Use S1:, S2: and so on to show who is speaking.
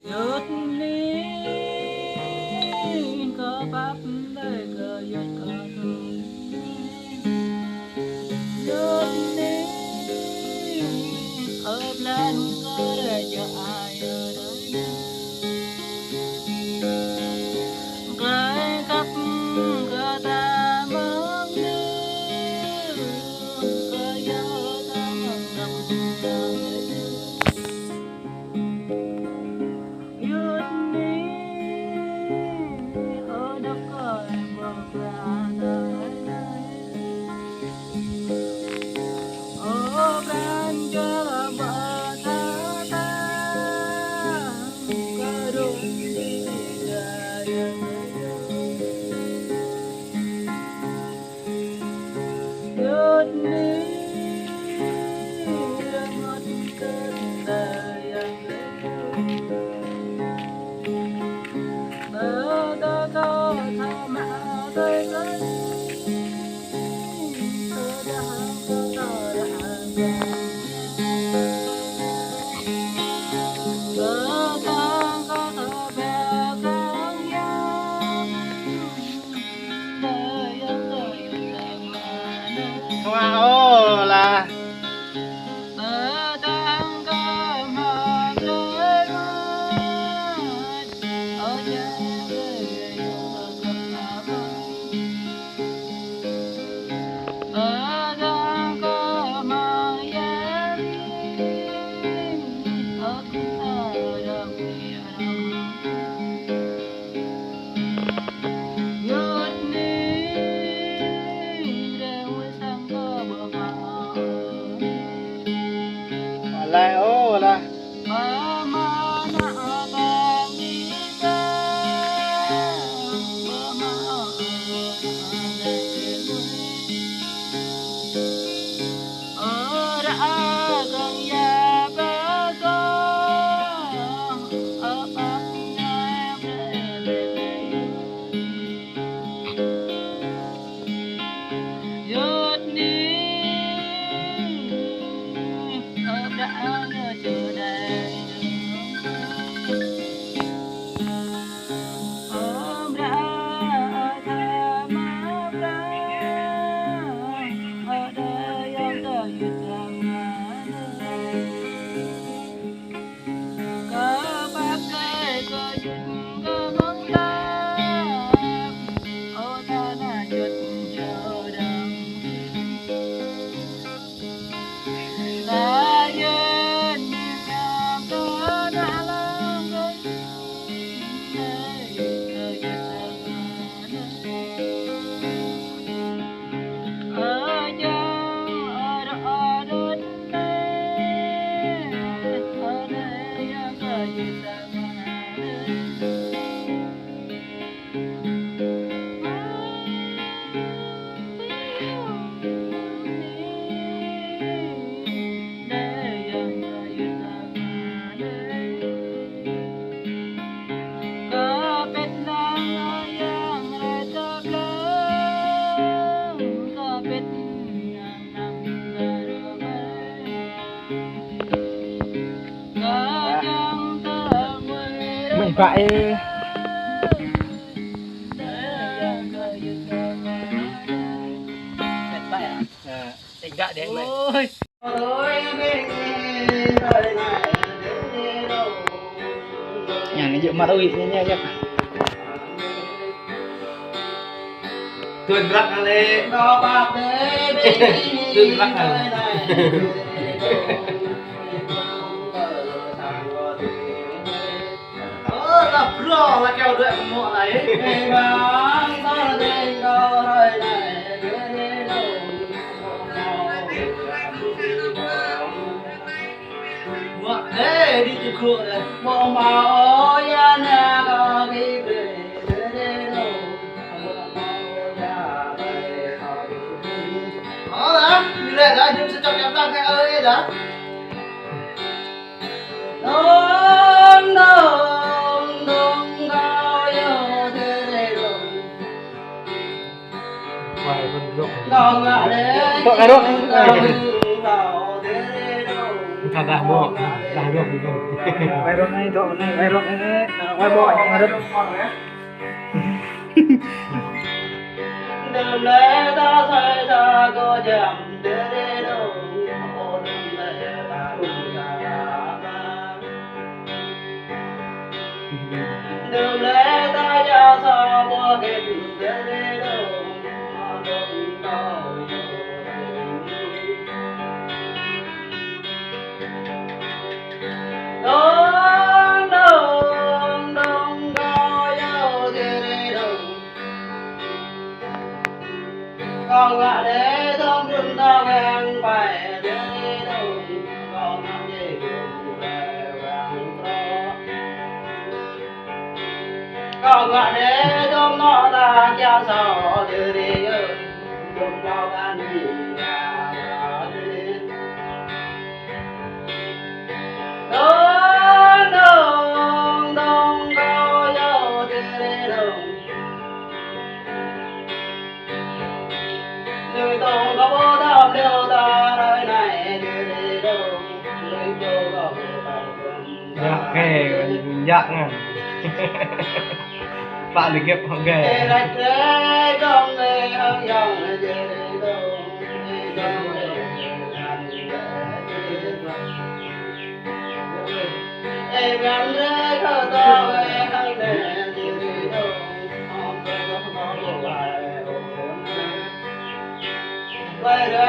S1: หยุดนี้ก็ปั๊บได้ก็หยุดก็ถูกหยุดนี้เพลินก็ได้จะอายได้ไกลกับก็ตามองดูก็อยากทำกับเราหยุดนี้đắp cõi bờ ra đời bên cho bờ tha ta có đúng đi ra hยุดนี้หมดกันเลยยังเหลือ
S2: Wow là lại ô là mình phải
S1: tỉnh gạ để mày
S2: nhà này dựa mặt ơi nha nha
S3: Tuần rắc lên
S1: đó bạc đấy
S3: Tuần rắc à
S1: là pro là kêu đợi một này Ê, đi chụp khựa này Bộ mà ôi ya nè có đi về đó đó, đi lên đó, nhưng sẽ cho em ta cái ơi đó Đông đông đông cao yêu thế này rồi
S2: vài vần rộng
S1: Đông ngã đấy
S2: Rộng này đâu
S1: Đông thế này đâu
S3: Thật ra mua là được gì không?
S2: Quay rong này chỗ này quay rong này quay bộ anh rất đừng lẽ ta say ta có chạm để đâu ô đừng lẽ ta đừng đừng lẽ ta ra sao qua cái để đâu đừng đâu đông đông đông có yêu thì đâu con ngã để thương chúng ta quen phải để đâu con ngã để thương về vàng to con ngã để thương nó ta cha sao để đi chúng taกันđông đông đông có yêu thì đâu người tôi có bố tâm điều ta đời này đi đâu người tôi có bố tâm
S3: Dạ cái dạng à. Bạn được kiếp không ghê.
S2: rạch rẽ trong người hăng dòng đi đâu đi trong người em gắn rẽ khờ to về hăng đẻ đi đâu không có lại quay ra